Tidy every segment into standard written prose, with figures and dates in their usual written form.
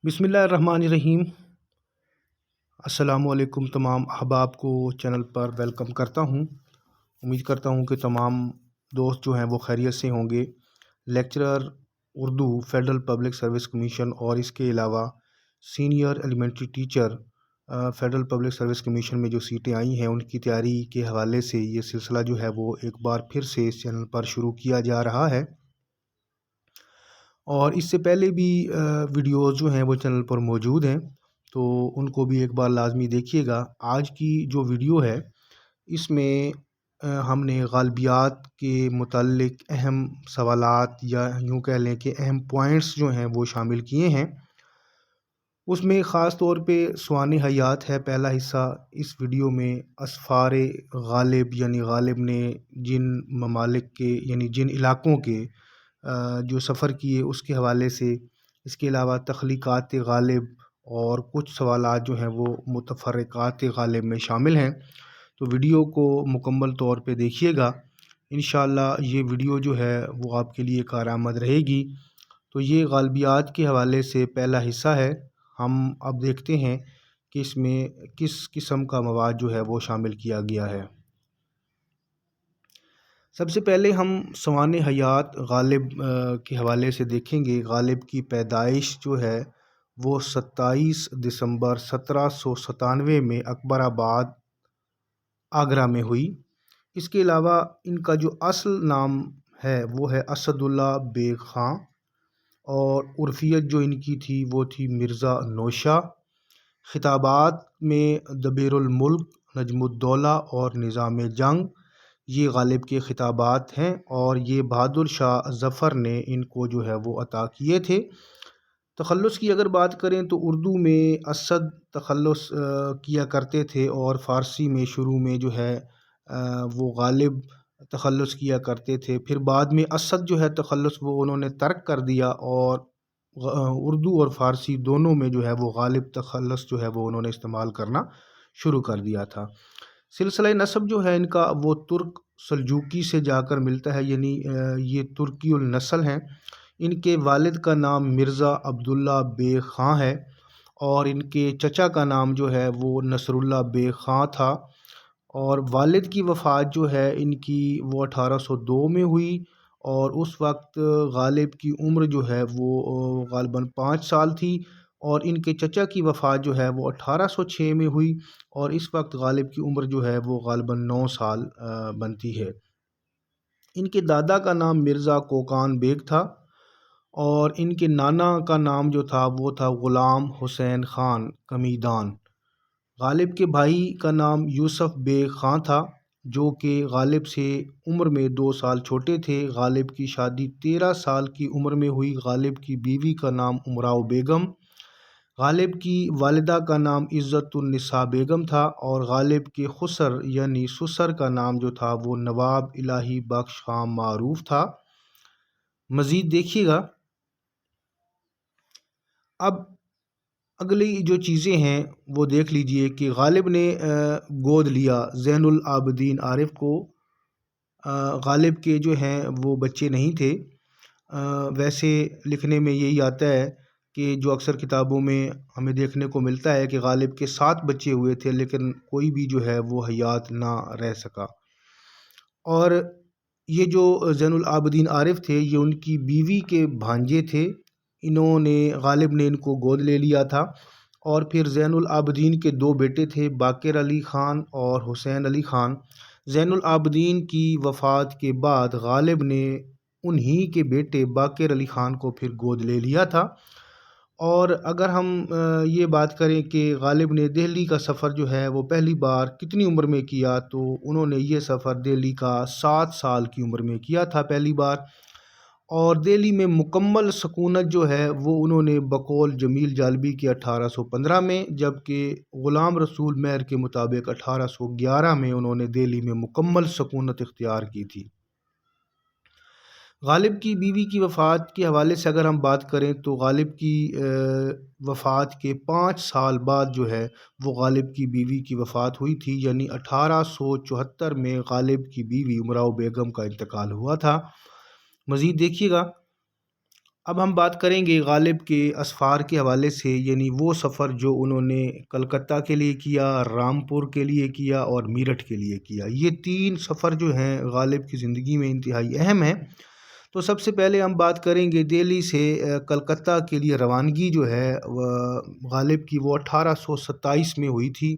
بسم اللہ الرحمن الرحیم۔ السلام علیکم تمام احباب کو چینل پر ویلکم کرتا ہوں۔ امید کرتا ہوں کہ تمام دوست جو ہیں وہ خیریت سے ہوں گے۔ Lecturer Urdu federal public service commission اور اس کے علاوہ senior elementary teacher federal public service commission میں جو سیٹیں آئی ہیں ان کی تیاری کے حوالے سے یہ سلسلہ جو ہے وہ ایک بار پھر سے اس چینل پر شروع کیا جا رہا ہے، اور اس سے پہلے بھی ویڈیوز جو ہیں وہ چینل پر موجود ہیں، تو ان کو بھی ایک بار لازمی دیکھیے گا۔ آج کی جو ویڈیو ہے اس میں ہم نے غالبیات کے متعلق اہم سوالات یا یوں کہہ لیں کہ اہم پوائنٹس جو ہیں وہ شامل کیے ہیں۔ اس میں خاص طور پہ سوانح حیات ہے پہلا حصہ۔ اس ویڈیو میں اسفار غالب یعنی غالب نے جن ممالک کے یعنی جن علاقوں کے جو سفر کیے اس کے حوالے سے، اس کے علاوہ تخلیقات غالب اور کچھ سوالات جو ہیں وہ متفرقات غالب میں شامل ہیں، تو ویڈیو کو مکمل طور پہ دیکھیے گا۔ انشاءاللہ یہ ویڈیو جو ہے وہ آپ کے لیے کارآمد رہے گی۔ تو یہ غالبیات کے حوالے سے پہلا حصہ ہے۔ ہم اب دیکھتے ہیں کہ اس میں کس قسم کا مواد جو ہے وہ شامل کیا گیا ہے۔ سب سے پہلے ہم سوانح حیات غالب کے حوالے سے دیکھیں گے۔ غالب کی پیدائش جو ہے وہ 27 دسمبر 1797 میں اکبر آباد آگرہ میں ہوئی۔ اس کے علاوہ ان کا جو اصل نام ہے وہ ہے اسد اللہ بیگ خاں، اور عرفیت جو ان کی تھی وہ تھی مرزا نوشہ۔ خطابات میں دبیر الملک، نجم الدولہ اور نظام جنگ یہ غالب کے خطابات ہیں، اور یہ بہادر شاہ ظفر نے ان کو جو ہے وہ عطا کیے تھے۔ تخلص کی اگر بات کریں تو اردو میں اسد تخلص کیا کرتے تھے، اور فارسی میں شروع میں جو ہے وہ غالب تخلص کیا کرتے تھے۔ پھر بعد میں اسد جو ہے تخلص وہ انہوں نے ترک کر دیا، اور اردو اور فارسی دونوں میں جو ہے وہ غالب تخلص جو ہے وہ انہوں نے استعمال کرنا شروع کر دیا تھا۔ سلسلہ نسب جو ہے ان کا وہ ترک سلجوقی سے جا کر ملتا ہے، یعنی یہ ترکی النسل ہیں۔ ان کے والد کا نام مرزا عبداللہ بیگ خاں ہے، اور ان کے چچا کا نام جو ہے وہ نصر اللہ بیگ خاں تھا، اور والد کی وفات جو ہے ان کی وہ 1802 میں ہوئی، اور اس وقت غالب کی عمر جو ہے وہ غالباً 5 سال تھی، اور ان کے چچا کی وفات جو ہے وہ 1806 میں ہوئی، اور اس وقت غالب کی عمر جو ہے وہ غالباً 9 سال بنتی ہے۔ ان کے دادا کا نام مرزا کوکان بیگ تھا، اور ان کے نانا کا نام جو تھا وہ تھا غلام حسین خان کمیدان۔ غالب کے بھائی کا نام یوسف بیگ خاں تھا، جو کہ غالب سے عمر میں 2 سال چھوٹے تھے۔ غالب کی شادی 13 سال کی عمر میں ہوئی۔ غالب کی بیوی کا نام امراؤ بیگم، غالب کی والدہ کا نام عزت النساء بیگم تھا، اور غالب کے خسر یعنی سسر کا نام جو تھا وہ نواب الہی بخش خاں معروف تھا۔ مزید دیکھیے گا۔ اب اگلی جو چیزیں ہیں وہ دیکھ لیجئے کہ غالب نے گود لیا زین العابدین عارف کو۔ غالب کے جو ہیں وہ بچے نہیں تھے۔ ویسے لکھنے میں یہی آتا ہے کہ جو اکثر کتابوں میں ہمیں دیکھنے کو ملتا ہے کہ غالب کے 7 بچے ہوئے تھے، لیکن کوئی بھی جو ہے وہ حیات نہ رہ سکا۔ اور یہ جو زین العابدین عارف تھے یہ ان کی بیوی کے بھانجے تھے۔ غالب نے ان کو گود لے لیا تھا، اور پھر زین العابدین کے 2 بیٹے تھے، باقر علی خان اور حسین علی خان۔ زین العابدین کی وفات کے بعد غالب نے انہی کے بیٹے باقر علی خان کو پھر گود لے لیا تھا۔ اور اگر ہم یہ بات کریں کہ غالب نے دہلی کا سفر جو ہے وہ پہلی بار کتنی عمر میں کیا، تو انہوں نے یہ سفر دہلی کا 7 سال کی عمر میں کیا تھا پہلی بار، اور دہلی میں مکمل سکونت جو ہے وہ انہوں نے بقول جمیل جالبی کے 1815 میں، جبکہ غلام رسول مہر کے مطابق 1811 میں انہوں نے دہلی میں مکمل سکونت اختیار کی تھی۔ غالب کی بیوی کی وفات کے حوالے سے اگر ہم بات کریں تو غالب کی وفات کے 5 سال بعد جو ہے وہ غالب کی بیوی کی وفات ہوئی تھی، یعنی 1874 میں غالب کی بیوی امراؤ بیگم کا انتقال ہوا تھا۔ مزید دیکھیے گا۔ اب ہم بات کریں گے غالب کے اسفار کے حوالے سے، یعنی وہ سفر جو انہوں نے کلکتہ کے لیے کیا، رامپور کے لیے کیا اور میرٹھ کے لیے کیا۔ یہ تین سفر جو ہیں غالب کی زندگی میں انتہائی اہم ہیں۔ تو سب سے پہلے ہم بات کریں گے دہلی سے کلکتہ کے لیے روانگی جو ہے غالب کی، وہ 1827 میں ہوئی تھی۔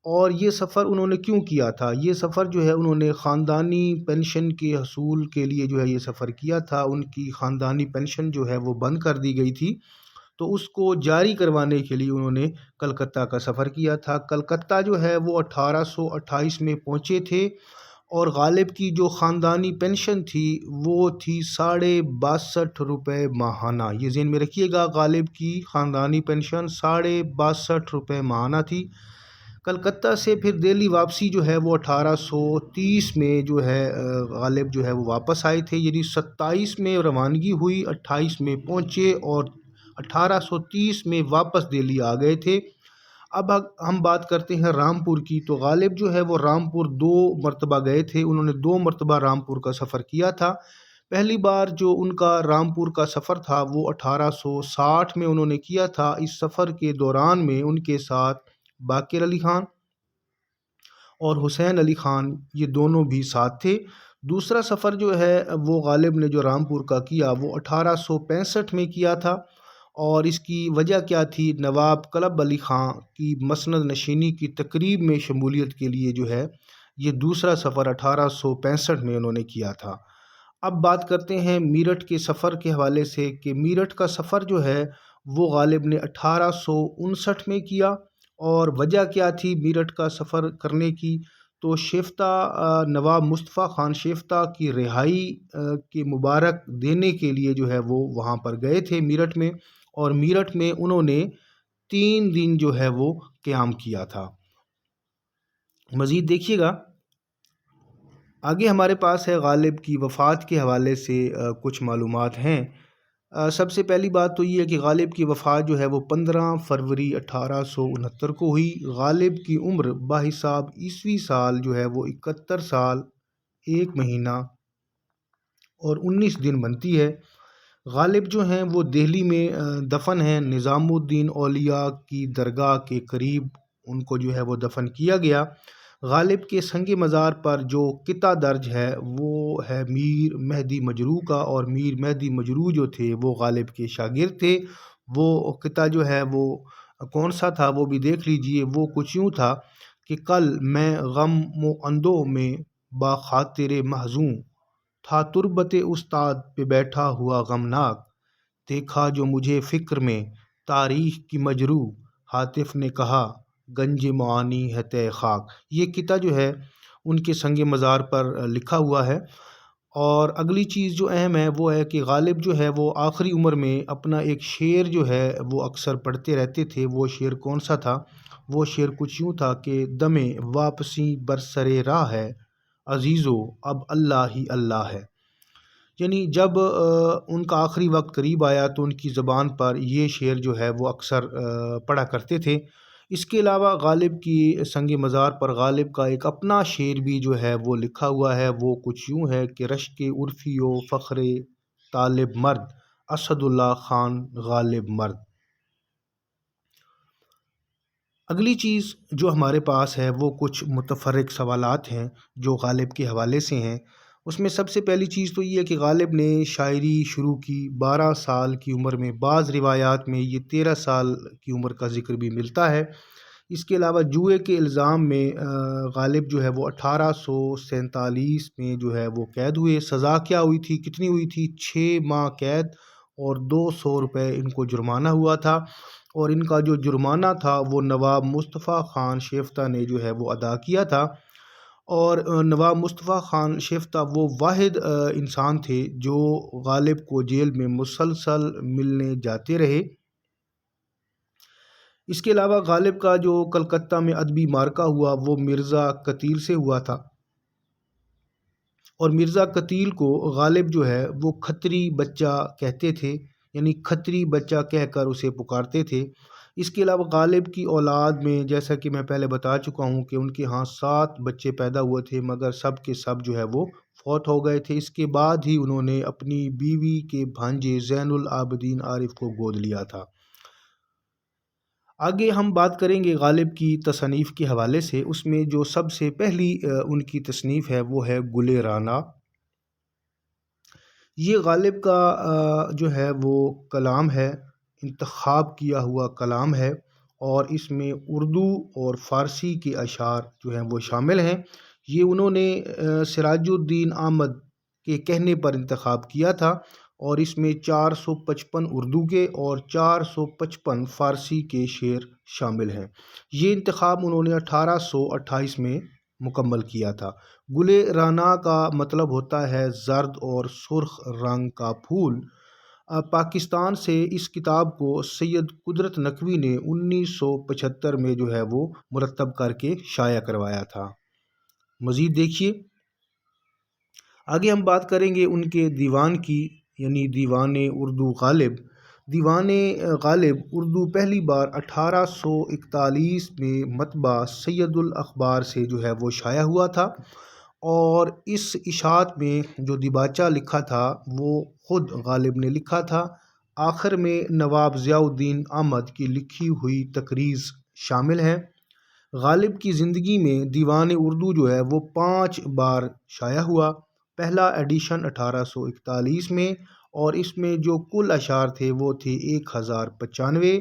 اور یہ سفر انہوں نے کیوں کیا تھا؟ یہ سفر جو ہے انہوں نے خاندانی پینشن کے حصول کے لیے جو ہے یہ سفر کیا تھا۔ ان کی خاندانی پینشن جو ہے وہ بند کر دی گئی تھی، تو اس کو جاری کروانے کے لیے انہوں نے کلکتہ کا سفر کیا تھا۔ کلکتہ جو ہے وہ 1828 میں پہنچے تھے، اور غالب کی جو خاندانی پینشن تھی وہ تھی 62.5 ماہانہ۔ یہ ذہن میں رکھیے گا، غالب کی خاندانی پینشن 62.5 ماہانہ تھی۔ کلکتہ سے پھر دہلی واپسی جو ہے وہ 1830 میں جو ہے غالب جو ہے وہ واپس آئے تھے، یعنی 27 میں روانگی ہوئی، 28 میں پہنچے اور 1830 میں واپس دہلی آ گئے تھے۔ اب ہم بات کرتے ہیں رامپور کی۔ تو غالب جو ہے وہ رامپور 2 مرتبہ گئے تھے، انہوں نے 2 مرتبہ رامپور کا سفر کیا تھا۔ پہلی بار جو ان کا رامپور کا سفر تھا وہ 1860 میں انہوں نے کیا تھا۔ اس سفر کے دوران میں ان کے ساتھ باقر علی خان اور حسین علی خان، یہ دونوں بھی ساتھ تھے۔ دوسرا سفر جو ہے وہ غالب نے جو رامپور کا کیا وہ 1865 میں کیا تھا، اور اس کی وجہ کیا تھی؟ نواب کلب علی خان کی مسند نشینی کی تقریب میں شمولیت کے لیے جو ہے یہ دوسرا سفر 1865 میں انہوں نے کیا تھا۔ اب بات کرتے ہیں میرٹھ کے سفر کے حوالے سے، کہ میرٹھ کا سفر جو ہے وہ غالب نے 1859 میں کیا۔ اور وجہ کیا تھی میرٹھ کا سفر کرنے کی؟ تو شیفتہ نواب مصطفیٰ خان شیفتہ کی رہائی کے مبارک دینے کے لیے جو ہے وہ وہاں پر گئے تھے میرٹھ میں، اور میرٹھ میں انہوں نے 3 دن جو ہے وہ قیام کیا تھا۔ مزید دیکھیے گا، آگے ہمارے پاس ہے غالب کی وفات کے حوالے سے کچھ معلومات ہیں۔ سب سے پہلی بات تو یہ ہے کہ غالب کی وفات جو ہے وہ 15 فروری 1869 کو ہوئی۔ غالب کی عمر بحساب عیسوی سال جو ہے وہ 71 سال 1 مہینہ اور 19 دن بنتی ہے۔ غالب جو ہیں وہ دہلی میں دفن ہیں، نظام الدین اولیاء کی درگاہ کے قریب ان کو جو ہے وہ دفن کیا گیا۔ غالب کے سنگ مزار پر جو قطعہ درج ہے وہ ہے میر مہدی مجروح کا، اور میر مہدی مجروح جو تھے وہ غالب کے شاگرد تھے۔ وہ قطعہ جو ہے وہ کون سا تھا وہ بھی دیکھ لیجئے۔ وہ کچھ یوں تھا کہ کل میں غم و اندو میں با خاطر محزون تھا، تربت استاد پہ بیٹھا ہوا غمناک، دیکھا جو مجھے فکر میں تاریخ کی مجروح، ہاتف نے کہا گنج معانی ہے تے خاک۔ یہ قطعہ جو ہے ان کے سنگ مزار پر لکھا ہوا ہے۔ اور اگلی چیز جو اہم ہے وہ ہے کہ غالب جو ہے وہ آخری عمر میں اپنا ایک شعر جو ہے وہ اکثر پڑھتے رہتے تھے۔ وہ شعر کون سا تھا؟ وہ شعر کچھ یوں تھا کہ دم واپسی برسر راہ ہے، عزیزو اب اللہ ہی اللہ ہے۔ یعنی جب ان کا آخری وقت قریب آیا تو ان کی زبان پر یہ شعر جو ہے وہ اکثر پڑھا کرتے تھے۔ اس کے علاوہ غالب کی سنگ مزار پر غالب کا ایک اپنا شعر بھی جو ہے وہ لکھا ہوا ہے۔ وہ کچھ یوں ہے کہ رشک عرفی و فخر طالب مرد، اسد اللہ خان غالب مرد۔ اگلی چیز جو ہمارے پاس ہے وہ کچھ متفرق سوالات ہیں جو غالب کے حوالے سے ہیں۔ اس میں سب سے پہلی چیز تو یہ ہے کہ غالب نے شاعری شروع کی 12 سال کی عمر میں، بعض روایات میں یہ 13 سال کی عمر کا ذکر بھی ملتا ہے۔ اس کے علاوہ جوئے کے الزام میں غالب جو ہے وہ 1847 میں جو ہے وہ قید ہوئے۔ سزا کیا ہوئی تھی؟ کتنی ہوئی تھی؟ 6 ماہ قید اور 200 روپے ان کو جرمانہ ہوا تھا، اور ان کا جو جرمانہ تھا وہ نواب مصطفیٰ خان شیفتہ نے جو ہے وہ ادا کیا تھا۔ اور نواب مصطفیٰ خان شیفتہ وہ واحد انسان تھے جو غالب کو جیل میں مسلسل ملنے جاتے رہے۔ اس کے علاوہ غالب کا جو کلکتہ میں ادبی معرکہ ہوا وہ مرزا قتیل سے ہوا تھا، اور مرزا قتیل کو غالب جو ہے وہ کھتری بچہ کہتے تھے، یعنی کھتری بچہ کہہ کر اسے پکارتے تھے۔ اس کے علاوہ غالب کی اولاد میں جیسا کہ میں پہلے بتا چکا ہوں کہ ان کے ہاں 7 بچے پیدا ہوئے تھے، مگر سب کے سب جو ہے وہ فوت ہو گئے تھے۔ اس کے بعد ہی انہوں نے اپنی بیوی کے بھانجے زین العابدین عارف کو گود لیا تھا۔ آگے ہم بات کریں گے غالب کی تصانیف کے حوالے سے۔ اس میں جو سب سے پہلی ان کی تصنیف ہے وہ ہے گل رانا۔ یہ غالب کا جو ہے وہ کلام ہے، انتخاب کیا ہوا کلام ہے، اور اس میں اردو اور فارسی کے اشعار جو ہیں وہ شامل ہیں۔ یہ انہوں نے سراج الدین احمد کے کہنے پر انتخاب کیا تھا، اور اس میں 455 اردو کے اور 455 فارسی کے شعر شامل ہیں۔ یہ انتخاب انہوں نے 1828 میں مکمل کیا تھا۔ گل رانا کا مطلب ہوتا ہے زرد اور سرخ رنگ کا پھول۔ پاکستان سے اس کتاب کو سید قدرت نقوی نے 1975 میں جو ہے وہ مرتب کر کے شائع کروایا تھا۔ مزید دیکھیے، آگے ہم بات کریں گے ان کے دیوان کی، یعنی دیوان اردو غالب۔ دیوان غالب اردو پہلی بار 1841 میں مطبع سید الاخبار سے جو ہے وہ شائع ہوا تھا، اور اس اشاعت میں جو دیباچہ لکھا تھا وہ خود غالب نے لکھا تھا۔ آخر میں نواب ضیاء الدین احمد کی لکھی ہوئی تقریض شامل ہے۔ غالب کی زندگی میں دیوان اردو جو ہے وہ 5 بار شائع ہوا۔ پہلا ایڈیشن 1841 میں، اور اس میں جو کل اشعار تھے وہ تھے 1095۔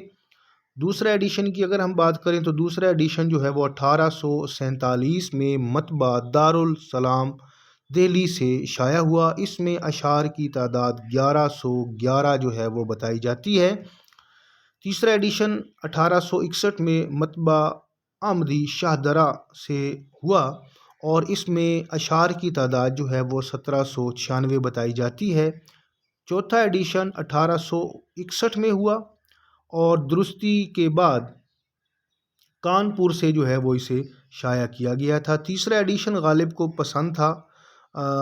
دوسرا ایڈیشن کی اگر ہم بات کریں تو دوسرا ایڈیشن جو ہے وہ 1847 میں مطبع دارالسلام دہلی سے شائع ہوا۔ اس میں اشعار کی تعداد 1111 جو ہے وہ بتائی جاتی ہے۔ تیسرا ایڈیشن 1861 میں مطبع احمدی شاہدرہ سے ہوا، اور اس میں اشعار کی تعداد جو ہے وہ 1796 بتائی جاتی ہے۔ چوتھا ایڈیشن 1861 میں ہوا، اور درستی کے بعد کانپور سے جو ہے وہ اسے شائع کیا گیا تھا۔ تیسرا ایڈیشن غالب کو پسند تھا،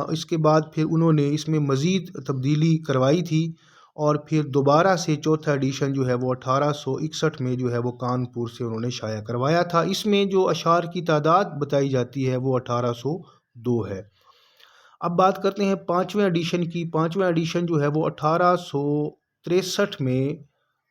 اس کے بعد پھر انہوں نے اس میں مزید تبدیلی کروائی تھی، اور پھر دوبارہ سے چوتھا ایڈیشن جو ہے وہ 1861 میں جو ہے وہ کانپور سے انہوں نے شائع کروایا تھا۔ اس میں جو اشعار کی تعداد بتائی جاتی ہے وہ 1802 ہے۔ اب بات کرتے ہیں 5ویں ایڈیشن کی۔ 5واں ایڈیشن جو ہے وہ 1863 میں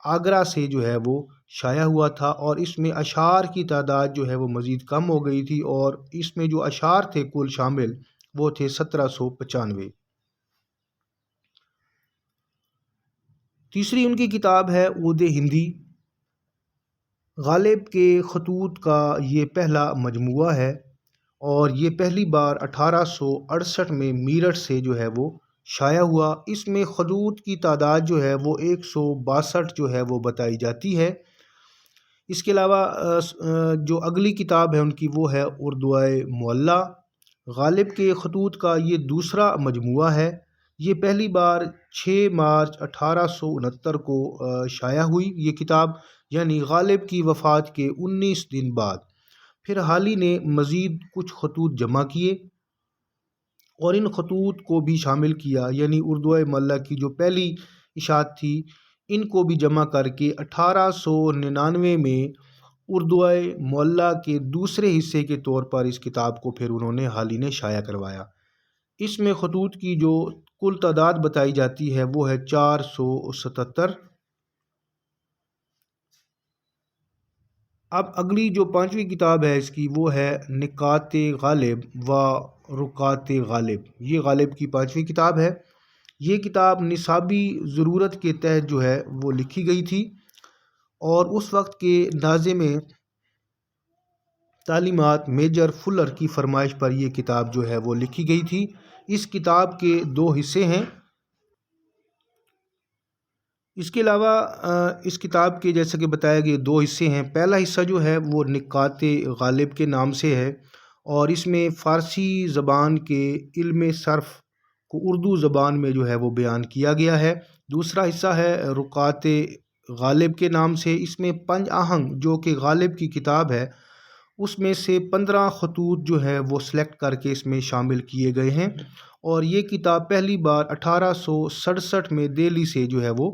آگرہ سے جو ہے وہ شائع ہوا تھا، اور اس میں اشعار کی تعداد جو ہے وہ مزید کم ہو گئی تھی، اور اس میں جو اشعار تھے کل شامل وہ تھے 1795۔ تیسری ان کی کتاب ہے عود ہندی۔ غالب کے خطوط کا یہ پہلا مجموعہ ہے، اور یہ پہلی بار 1868 میں میرٹھ سے جو ہے وہ شائع ہوا۔ اس میں خطوط کی تعداد جو ہے وہ 162 جو ہے وہ بتائی جاتی ہے۔ اس کے علاوہ جو اگلی کتاب ہے ان کی وہ ہے اردوئے معلیٰ۔ غالب کے خطوط کا یہ دوسرا مجموعہ ہے۔ یہ پہلی بار 6 مارچ 1869 کو شائع ہوئی یہ کتاب، یعنی غالب کی وفات کے 19 دن بعد۔ پھر حالی نے مزید کچھ خطوط جمع کیے اور ان خطوط کو بھی شامل کیا، یعنی اردوئے معلیٰ کی جو پہلی اشاعت تھی ان کو بھی جمع کر کے 1899 میں اردوئے معلیٰ کے دوسرے حصے کے طور پر اس کتاب کو پھر انہوں نے حالی نے شائع کروایا۔ اس میں خطوط کی جو کل تعداد بتائی جاتی ہے وہ ہے 477۔ اب اگلی جو 5ویں کتاب ہے اس کی وہ ہے نکات غالب و رکات غالب۔ یہ غالب کی 5ویں کتاب ہے۔ یہ کتاب نصابی ضرورت کے تحت جو ہے وہ لکھی گئی تھی، اور اس وقت کے ناظم تعلیمات میجر فلر کی فرمائش پر یہ کتاب جو ہے وہ لکھی گئی تھی۔ اس کتاب کے 2 حصے ہیں۔ اس کے علاوہ اس کتاب کے جیسا کہ بتایا گیا 2 حصے ہیں۔ پہلا حصہ جو ہے وہ نکات غالب کے نام سے ہے، اور اس میں فارسی زبان کے علم صرف کو اردو زبان میں جو ہے وہ بیان کیا گیا ہے۔ دوسرا حصہ ہے رکات غالب کے نام سے۔ اس میں 5 آہنگ جو کہ غالب کی کتاب ہے اس میں سے 15 خطوط جو ہے وہ سلیکٹ کر کے اس میں شامل کیے گئے ہیں، اور یہ کتاب پہلی بار 1867 میں دہلی سے جو ہے وہ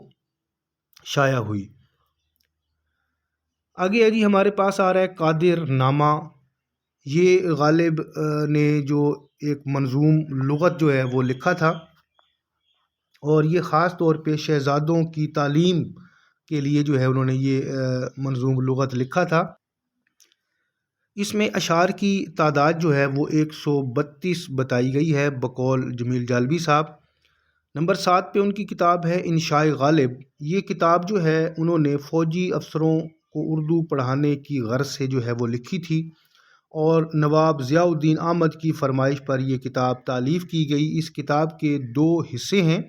شائع ہوئی۔ آگے جی ہمارے پاس آ رہا ہے قادر نامہ۔ یہ غالب نے جو ایک منظوم لغت جو ہے وہ لکھا تھا، اور یہ خاص طور پہ شہزادوں کی تعلیم کے لیے جو ہے انہوں نے یہ منظوم لغت لکھا تھا۔ اس میں اشعار کی تعداد جو ہے وہ 132 بتائی گئی ہے بقول جمیل جالبی صاحب۔ نمبر 7 پہ ان کی کتاب ہے انشاء غالب۔ یہ کتاب جو ہے انہوں نے فوجی افسروں کو اردو پڑھانے کی غرض سے جو ہے وہ لکھی تھی، اور نواب ضیاء الدین احمد کی فرمائش پر یہ کتاب تالیف کی گئی۔ اس کتاب کے 2 حصے ہیں۔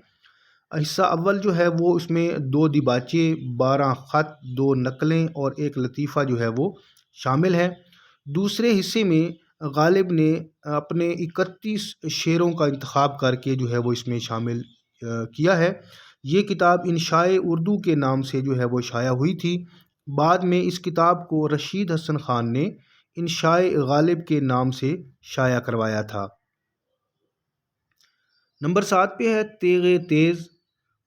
حصہ اول جو ہے وہ اس میں 2 دیباچے، 12 خط، 2 نقلیں اور ایک لطیفہ جو ہے وہ شامل ہے۔ دوسرے حصے میں غالب نے اپنے 31 شعروں کا انتخاب کر کے جو ہے وہ اس میں شامل کیا ہے۔ یہ کتاب انشاء اردو کے نام سے جو ہے وہ شائع ہوئی تھی۔ بعد میں اس کتاب کو رشید حسن خان نے انشاء غالب کے نام سے شائع کروایا تھا۔ نمبر 7 پہ ہے تیغ تیز۔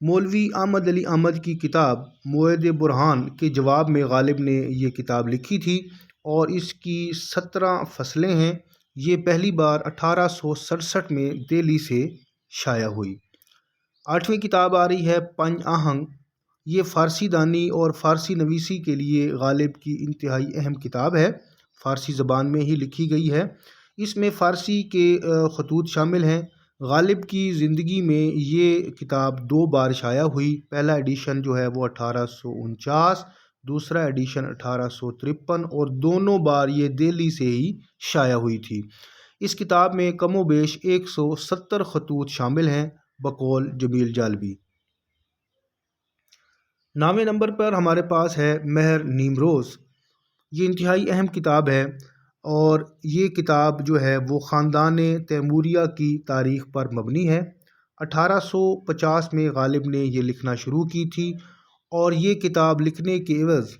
مولوی احمد علی احمد کی کتاب موعد برہان کے جواب میں غالب نے یہ کتاب لکھی تھی، اور اس کی 17 فصلیں ہیں۔ یہ پہلی بار 1867 میں دہلی سے شائع ہوئی۔ 8ویں کتاب آ رہی ہے پنج آہنگ۔ یہ فارسی دانی اور فارسی نویسی کے لیے غالب کی انتہائی اہم کتاب ہے، فارسی زبان میں ہی لکھی گئی ہے۔ اس میں فارسی کے خطوط شامل ہیں۔ غالب کی زندگی میں یہ کتاب 2 بار شائع ہوئی۔ پہلا ایڈیشن جو ہے وہ 1849، دوسرا ایڈیشن 1853، اور دونوں بار یہ دہلی سے ہی شائع ہوئی تھی۔ اس کتاب میں کم و بیش 170 خطوط شامل ہیں بقول جمیل جالبی۔ 9ویں نمبر پر ہمارے پاس ہے مہر نیمروز۔ یہ انتہائی اہم کتاب ہے، اور یہ کتاب جو ہے وہ خاندان تیموریہ کی تاریخ پر مبنی ہے۔ 1850 میں غالب نے یہ لکھنا شروع کی تھی، اور یہ کتاب لکھنے کے عوض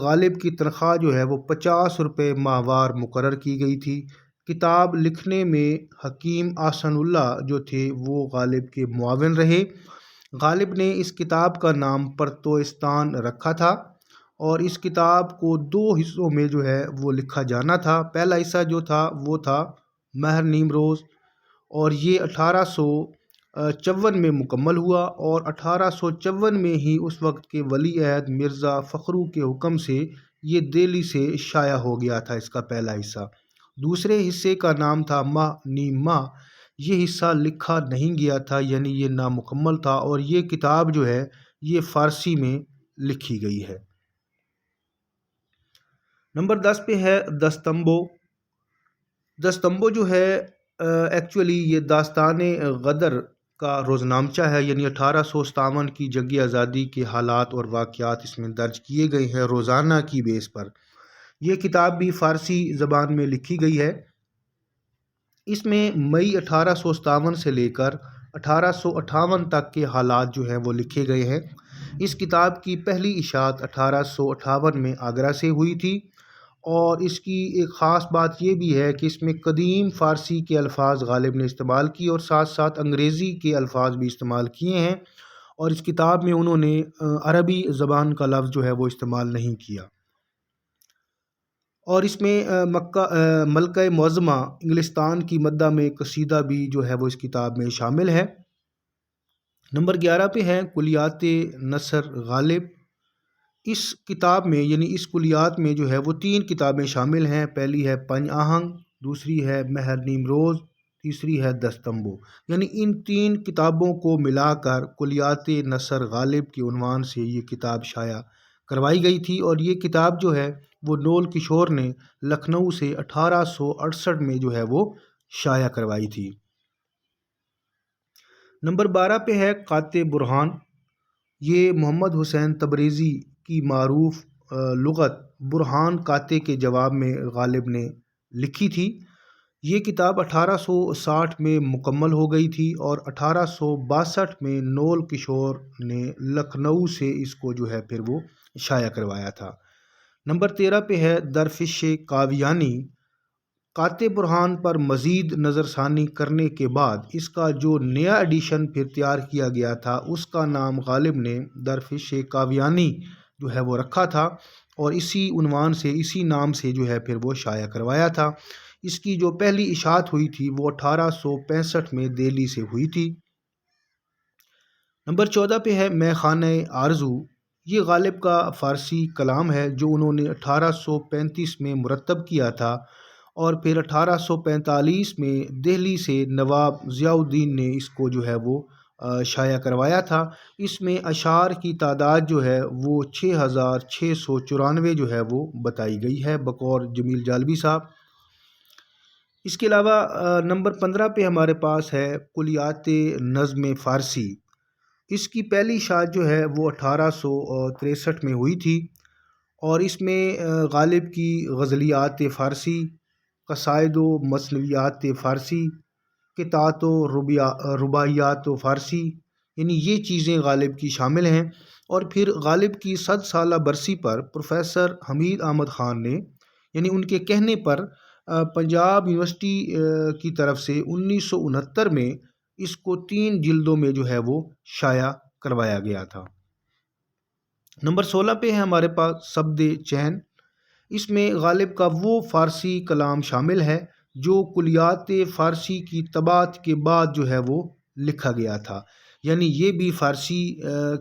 غالب کی تنخواہ جو ہے وہ 50 روپے ماہوار مقرر کی گئی تھی۔ کتاب لکھنے میں حکیم احسن اللہ جو تھے وہ غالب کے معاون رہے۔ غالب نے اس کتاب کا نام پرتوستان رکھا تھا، اور اس کتاب کو 2 حصوں میں جو ہے وہ لکھا جانا تھا۔ پہلا حصہ جو تھا وہ تھا مہر نیمروز، اور یہ 1854 میں مکمل ہوا، اور 1854 میں ہی اس وقت کے ولی عہد مرزا فخرو کے حکم سے یہ دہلی سے شائع ہو گیا تھا اس کا پہلا حصہ۔ دوسرے حصے کا نام تھا ماہ نیم ماہ۔ یہ حصہ لکھا نہیں گیا تھا، یعنی یہ نامکمل تھا، اور یہ کتاب جو ہے یہ فارسی میں لکھی گئی ہے۔ نمبر 10 پہ ہے دستمبو۔ دستمبو جو ہے ایکچولی یہ داستان غدر کا روزنامچہ ہے، یعنی 1857 کی جنگی آزادی کے حالات اور واقعات اس میں درج کیے گئے ہیں روزانہ کی بیس پر۔ یہ کتاب بھی فارسی زبان میں لکھی گئی ہے۔ اس میں مئی 1857 سے لے کر 1858 تک کے حالات جو ہیں وہ لکھے گئے ہیں۔ اس کتاب کی پہلی اشاعت 1858 میں آگرہ سے ہوئی تھی، اور اس کی ایک خاص بات یہ بھی ہے کہ اس میں قدیم فارسی کے الفاظ غالب نے استعمال کیے، اور ساتھ ساتھ انگریزی کے الفاظ بھی استعمال کیے ہیں، اور اس کتاب میں انہوں نے عربی زبان کا لفظ جو ہے وہ استعمال نہیں کیا۔ اور اس میں ملکہ معظمہ انگلستان کی مدح میں قصیدہ بھی جو ہے وہ اس کتاب میں شامل ہے۔ نمبر 11 پہ ہے کلیات نثر غالب۔ اس کتاب میں یعنی اس کلیات میں جو ہے وہ 3 کتابیں شامل ہیں۔ پہلی ہے پنج آہنگ، دوسری ہے مہر نیمروز، تیسری ہے دستمبو۔ یعنی ان 3 کتابوں کو ملا کر کلیات نثر غالب کے عنوان سے یہ کتاب شائع کروائی گئی تھی، اور یہ کتاب جو ہے وہ نول کشور نے لکھنؤ سے 1868 میں جو ہے وہ شائع کروائی تھی۔ نمبر 12 پہ ہے قاطع برہان۔ یہ محمد حسین تبریزی کی معروف لغت برہان قاطع کے جواب میں غالب نے لکھی تھی۔ یہ کتاب 1860 میں مکمل ہو گئی تھی، اور 1862 میں نول کشور نے لکھنؤ سے اس کو جو ہے پھر وہ شائع کروایا تھا۔ نمبر 13 پہ ہے درفش کاویانی۔ قاطع برہان پر مزید نظر ثانی کرنے کے بعد اس کا جو نیا ایڈیشن پھر تیار کیا گیا تھا اس کا نام غالب نے درفش کاویانی جو ہے وہ رکھا تھا، اور اسی عنوان سے اسی نام سے جو ہے پھر وہ شائع کروایا تھا۔ اس کی جو پہلی اشاعت ہوئی تھی وہ 1865 میں دہلی سے ہوئی تھی۔ نمبر 14 پہ ہے میں خانہ آرزو۔ یہ غالب کا فارسی کلام ہے جو انہوں نے 1835 میں مرتب کیا تھا، اور پھر 1845 میں دہلی سے نواب ضیاء الدین نے اس کو جو ہے وہ شائع کروایا تھا۔ اس میں اشعار کی تعداد جو ہے وہ 6694 جو ہے وہ بتائی گئی ہے بقول جمیل جالبی صاحب۔ اس کے علاوہ نمبر 15 پہ ہمارے پاس ہے کلیات نظم فارسی۔ اس کی پہلی اشاعت جو ہے وہ 1863 میں ہوئی تھی، اور اس میں غالب کی غزلیات فارسی، قصائد و مثنویات فارسی، قطعات و رباعیات و فارسی، یعنی یہ چیزیں غالب کی شامل ہیں۔ اور پھر غالب کی 100 سالہ برسی پر پروفیسر حمید احمد خان نے، یعنی ان کے کہنے پر، پنجاب یونیورسٹی کی طرف سے 1969 میں اس کو 3 جلدوں میں جو ہے وہ شائع کروایا گیا تھا۔ نمبر 16 پہ ہے ہمارے پاس سبد چین۔ اس میں غالب کا وہ فارسی کلام شامل ہے جو کلیات فارسی کی طباعت کے بعد جو ہے وہ لکھا گیا تھا، یعنی یہ بھی فارسی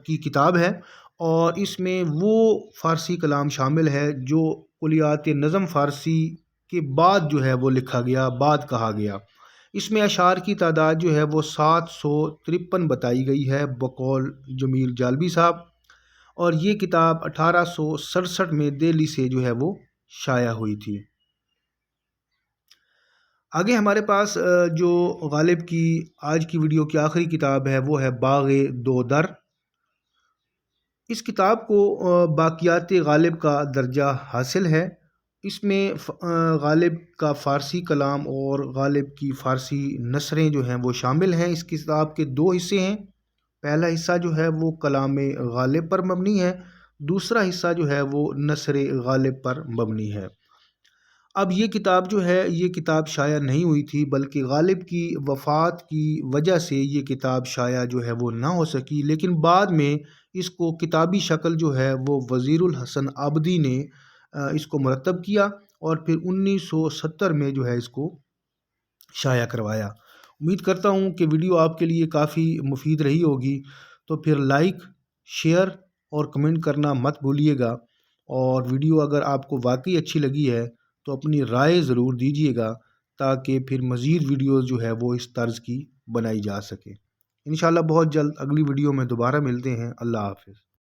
کی کتاب ہے، اور اس میں وہ فارسی کلام شامل ہے جو کلیات نظم فارسی کے بعد جو ہے وہ لکھا گیا، بعد کہا گیا۔ اس میں اشعار کی تعداد جو ہے وہ 753 بتائی گئی ہے بقول جمیل جالبی صاحب، اور یہ کتاب 1867 میں دہلی سے جو ہے وہ شائع ہوئی تھی۔ آگے ہمارے پاس جو غالب کی آج کی ویڈیو کی آخری کتاب ہے وہ ہے باغ دو در۔ اس کتاب کو باقیات غالب کا درجہ حاصل ہے۔ اس میں غالب کا فارسی کلام اور غالب کی فارسی نثریں جو ہیں وہ شامل ہیں۔ اس کتاب کے 2 حصے ہیں۔ پہلا حصہ جو ہے وہ کلام غالب پر مبنی ہے، دوسرا حصہ جو ہے وہ نثر غالب پر مبنی ہے۔ اب یہ کتاب جو ہے یہ کتاب شائع نہیں ہوئی تھی، بلکہ غالب کی وفات کی وجہ سے یہ کتاب شائع جو ہے وہ نہ ہو سکی، لیکن بعد میں اس کو کتابی شکل جو ہے وہ وزیر الحسن عابدی نے اس کو مرتب کیا، اور پھر 1970 میں جو ہے اس کو شائع کروایا۔ امید کرتا ہوں کہ ویڈیو آپ کے لیے کافی مفید رہی ہوگی، تو پھر لائک، شیئر اور کمنٹ کرنا مت بھولیے گا، اور ویڈیو اگر آپ کو واقعی اچھی لگی ہے تو اپنی رائے ضرور دیجیے گا، تاکہ پھر مزید ویڈیوز جو ہے وہ اس طرز کی بنائی جا سکے۔ انشاءاللہ بہت جلد اگلی ویڈیو میں دوبارہ ملتے ہیں۔ اللہ حافظ۔